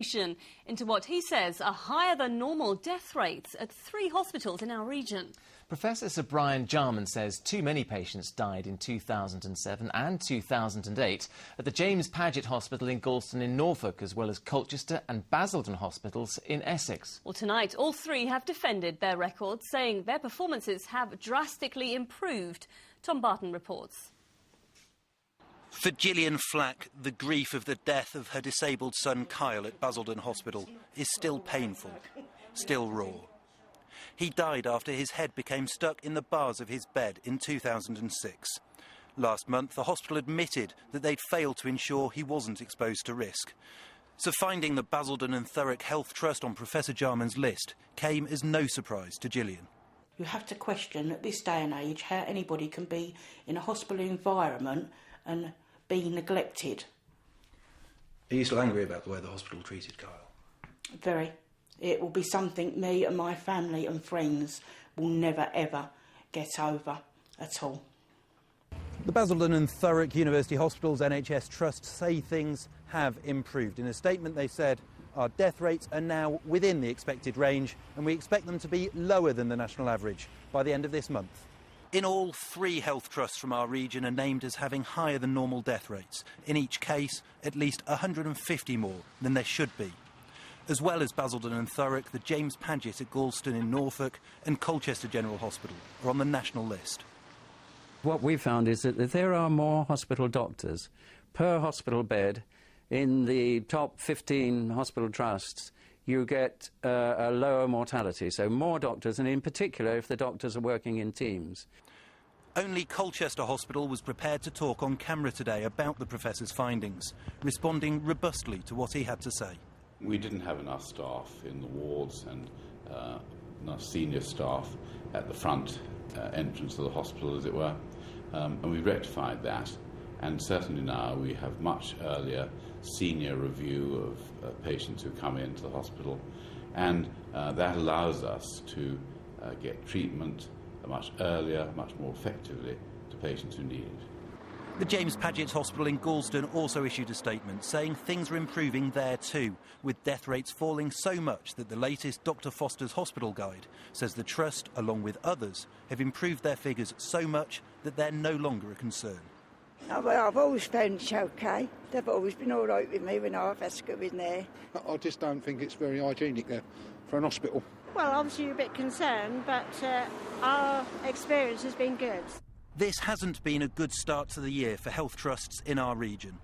Into what he says are higher than normal death rates at 3 hospitals in our region. Professor Sir Brian Jarman says too many patients died in 2007 and 2008 at the James Paget Hospital in Galston in Norfolk, as well as Colchester and Basildon hospitals in Essex. Well, tonight, all 3 have defended their records, saying their performances have drastically improved. Tom Barton reports. For Gillian Flack, the grief of the death of her disabled son Kyle at Basildon Hospital is still painful, still raw. He died after his head became stuck in the bars of his bed in 2006. Last month, the hospital admitted that they'd failed to ensure he wasn't exposed to risk. So finding the Basildon and Thurrock Health Trust on Professor Jarman's list came as no surprise to Gillian. You have to question at this day and age how anybody can be in a hospital environment and be neglected. Are you still angry about the way the hospital treated Kyle? Very. It will be something me and my family and friends will never ever get over at all. The Basildon and Thurrock University Hospitals NHS Trust say things have improved. In a statement they said, our death rates are now within the expected range and we expect them to be lower than the national average by the end of this month. In all, 3 health trusts from our region are named as having higher than normal death rates. In each case, at least 150 more than there should be. As well as Basildon and Thurrock, the James Paget at Galston in Norfolk and Colchester General Hospital are on the national list. What we found is that there are more hospital doctors per hospital bed. In the top 15 hospital trusts, you get a lower mortality, so more doctors, and in particular if the doctors are working in teams. Only Colchester Hospital was prepared to talk on camera today about the professor's findings, responding robustly to what he had to say. We didn't have enough staff in the wards and enough senior staff at the front entrance of the hospital, as it were, and we rectified that. And certainly now we have much earlier senior review of patients who come into the hospital, and that allows us to get treatment much earlier, much more effectively to patients who need it. The James Paget Hospital in Galston also issued a statement saying things are improving there too, with death rates falling so much that the latest Dr Foster's Hospital Guide says the Trust, along with others, have improved their figures so much that they're no longer a concern. Oh, well, I've always found it OK. They've always been all right with me when I've had to go in there. I just don't think it's very hygienic there for an hospital. Well, obviously you're a bit concerned, but our experience has been good. This hasn't been a good start to the year for health trusts in our region.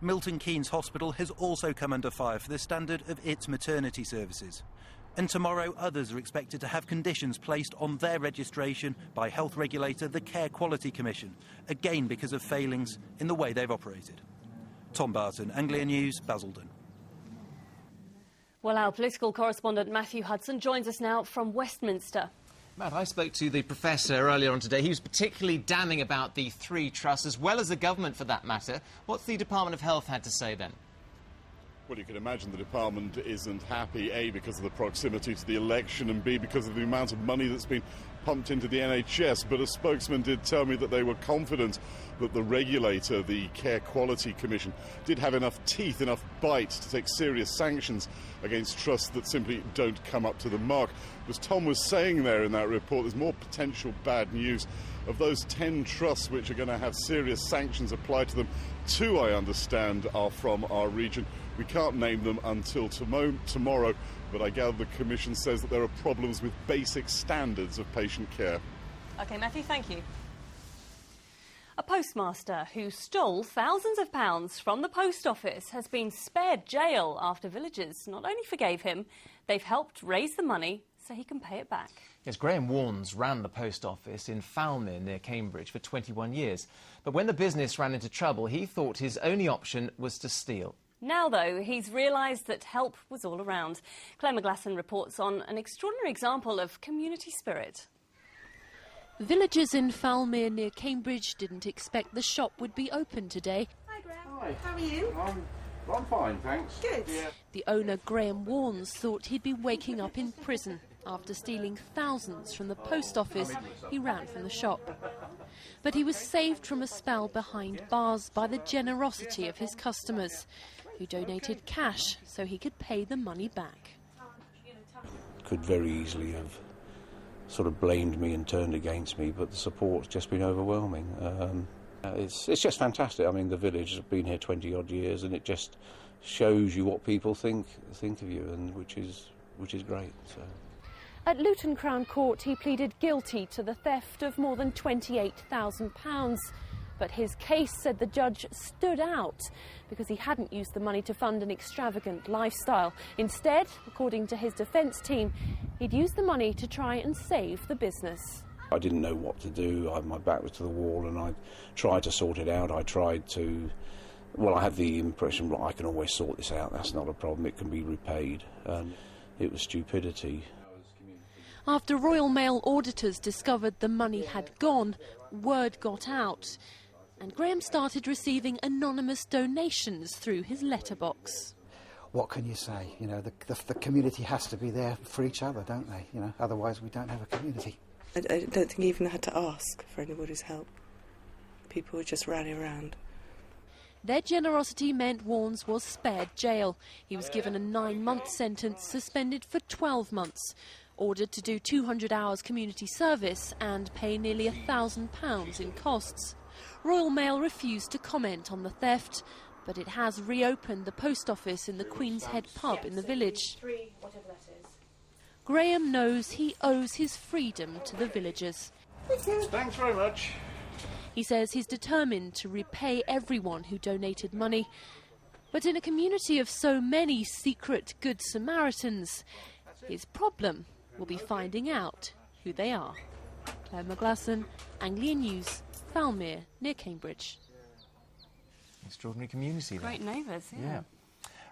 Milton Keynes Hospital has also come under fire for the standard of its maternity services. And tomorrow others are expected to have conditions placed on their registration by health regulator the Care Quality Commission, again because of failings in the way they've operated. Tom Barton, Anglia News, Basildon. Well, our political correspondent Matthew Hudson joins us now from Westminster. Matt, I spoke to the professor earlier on today. He was particularly damning about the 3 trusts, as well as the government for that matter. What's the Department of Health had to say then? Well, you can imagine the department isn't happy, A, because of the proximity to the election, and B, because of the amount of money that's been pumped into the NHS. But a spokesman did tell me that they were confident that the regulator, the Care Quality Commission, did have enough teeth, enough bite to take serious sanctions against trusts that simply don't come up to the mark. As Tom was saying there in that report, there's more potential bad news. Of those 10 trusts which are going to have serious sanctions applied to them, 2, I understand, are from our region. We can't name them until tomorrow, but I gather the Commission says that there are problems with basic standards of patient care. OK, Matthew, thank you. A postmaster who stole thousands of pounds from the post office has been spared jail after villagers not only forgave him, they've helped raise the money so he can pay it back. Yes, Graham Warnes ran the post office in Fowlmere near Cambridge for 21 years. But when the business ran into trouble, he thought his only option was to steal. Now, though, he's realised that help was all around. Claire McGlasson reports on an extraordinary example of community spirit. Villagers in Fowlmere near Cambridge didn't expect the shop would be open today. Hi, Graham. Hi. How are you? I'm fine, thanks. Good. Yeah. The owner, Graham Warnes, thought he'd be waking up in prison after stealing thousands from the post office he ran from the shop. But he was saved from a spell behind bars by the generosity of his customers. who donated cash so he could pay the money back. Could very easily have sort of blamed me and turned against me, but the support's just been overwhelming. It's just fantastic. I mean, the village has been here 20-odd years, and it just shows you what people think of you, and which is great. So. At Luton Crown Court, he pleaded guilty to the theft of more than £28,000. But his case, said the judge, stood out because he hadn't used the money to fund an extravagant lifestyle. Instead, according to his defence team, he'd used the money to try and save the business. I didn't know what to do. My back was to the wall, and I tried to sort it out. I had the impression, well, I can always sort this out. That's not a problem. It can be repaid. And it was stupidity. After Royal Mail auditors discovered the money had gone, word got out. And Graham started receiving anonymous donations through his letterbox. What can you say? You know, the community has to be there for each other, don't they? You know, otherwise we don't have a community. I don't think he even had to ask for anybody's help. People would just rally around. Their generosity meant Warnes was spared jail. He was given a 9-month sentence, suspended for 12 months, ordered to do 200 hours community service and pay nearly £1,000 in costs. Royal Mail refused to comment on the theft, but it has reopened the post office in the Queen's Head pub in the village. Graham knows he owes his freedom to the villagers. Thanks very much. He says he's determined to repay everyone who donated money. But in a community of so many secret Good Samaritans, his problem will be finding out who they are. Claire McGlasson, Anglia News, Fowlmere, near Cambridge. Extraordinary community there. Great neighbours, yeah.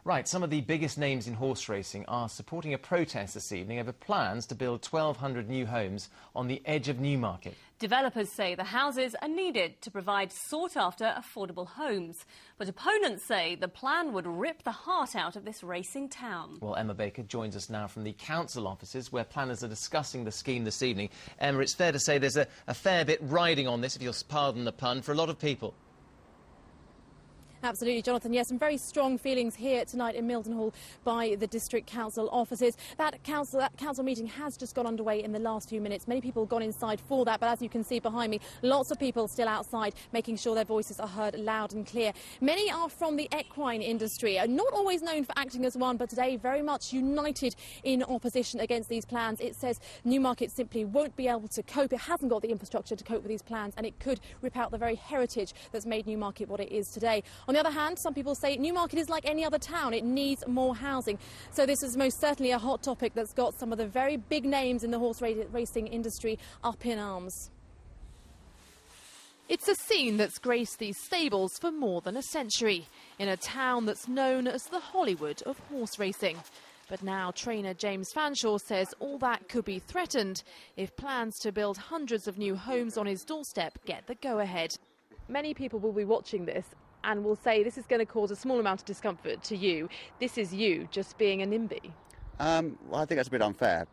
Right, some of the biggest names in horse racing are supporting a protest this evening over plans to build 1,200 new homes on the edge of Newmarket. Developers say the houses are needed to provide sought-after affordable homes. But opponents say the plan would rip the heart out of this racing town. Well, Emma Baker joins us now from the council offices where planners are discussing the scheme this evening. Emma, it's fair to say there's a fair bit riding on this, if you'll pardon the pun, for a lot of people. Absolutely, Jonathan. Yes, some very strong feelings here tonight in Mildenhall by the District Council offices. That council meeting has just got underway in the last few minutes. Many people have gone inside for that, but as you can see behind me, lots of people still outside making sure their voices are heard loud and clear. Many are from the equine industry, not always known for acting as one, but today very much united in opposition against these plans. It says Newmarket simply won't be able to cope. It hasn't got the infrastructure to cope with these plans, and it could rip out the very heritage that's made Newmarket what it is today. On the other hand, some people say Newmarket is like any other town. It needs more housing. So this is most certainly a hot topic that's got some of the very big names in the horse racing industry up in arms. It's a scene that's graced these stables for more than a century, in a town that's known as the Hollywood of horse racing. But now trainer James Fanshawe says all that could be threatened if plans to build hundreds of new homes on his doorstep get the go-ahead. Many people will be watching this and will say this is going to cause a small amount of discomfort to you. This is you just being a NIMBY. Well, I think that's a bit unfair.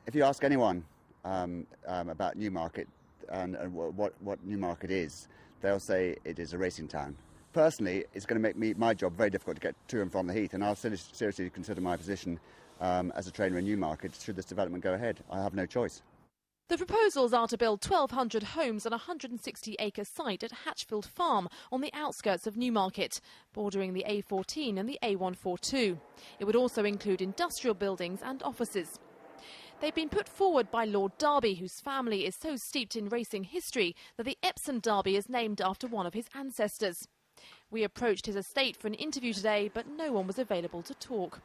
If you ask anyone about Newmarket and what Newmarket is, they'll say it is a racing town. Personally, it's going to make my job very difficult to get to and from the Heath, and I'll seriously consider my position as a trainer in Newmarket should this development go ahead. I have no choice. The proposals are to build 1,200 homes on a 160-acre site at Hatchfield Farm on the outskirts of Newmarket, bordering the A14 and the A142. It would also include industrial buildings and offices. They've been put forward by Lord Derby, whose family is so steeped in racing history that the Epsom Derby is named after one of his ancestors. We approached his estate for an interview today, but no one was available to talk.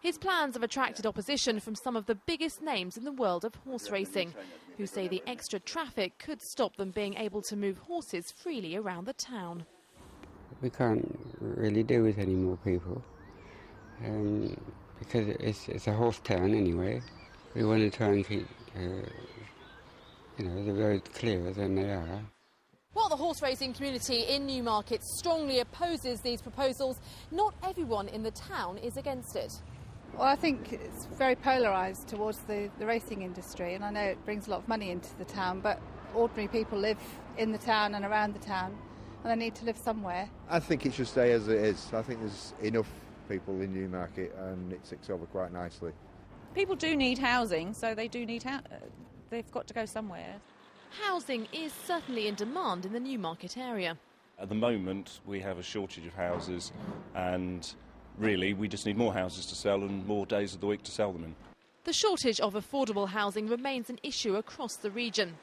His plans have attracted opposition from some of the biggest names in the world of horse racing, who say the extra traffic could stop them being able to move horses freely around the town. We can't really do with any more people, because it's a horse town anyway. We want to try and keep the roads clearer than they are. While the horse racing community in Newmarket strongly opposes these proposals, not everyone in the town is against it. Well, I think it's very polarised towards the racing industry, and I know it brings a lot of money into the town, but ordinary people live in the town and around the town, and they need to live somewhere. I think it should stay as it is. I think there's enough people in Newmarket and it ticks over quite nicely. People do need housing, so they do need they've got to go somewhere. Housing is certainly in demand in the Newmarket area. At the moment, we have a shortage of houses, and really, we just need more houses to sell and more days of the week to sell them in. The shortage of affordable housing remains an issue across the region.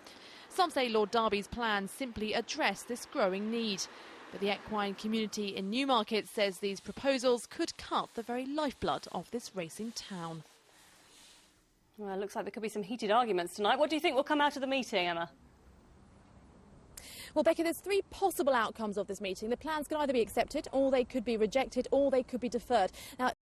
Some say Lord Derby's plans simply address this growing need. But the equine community in Newmarket says these proposals could cut the very lifeblood of this racing town. Well, it looks like there could be some heated arguments tonight. What do you think will come out of the meeting, Emma? Well, Becky, there's three possible outcomes of this meeting. The plans can either be accepted, or they could be rejected, or they could be deferred. Now,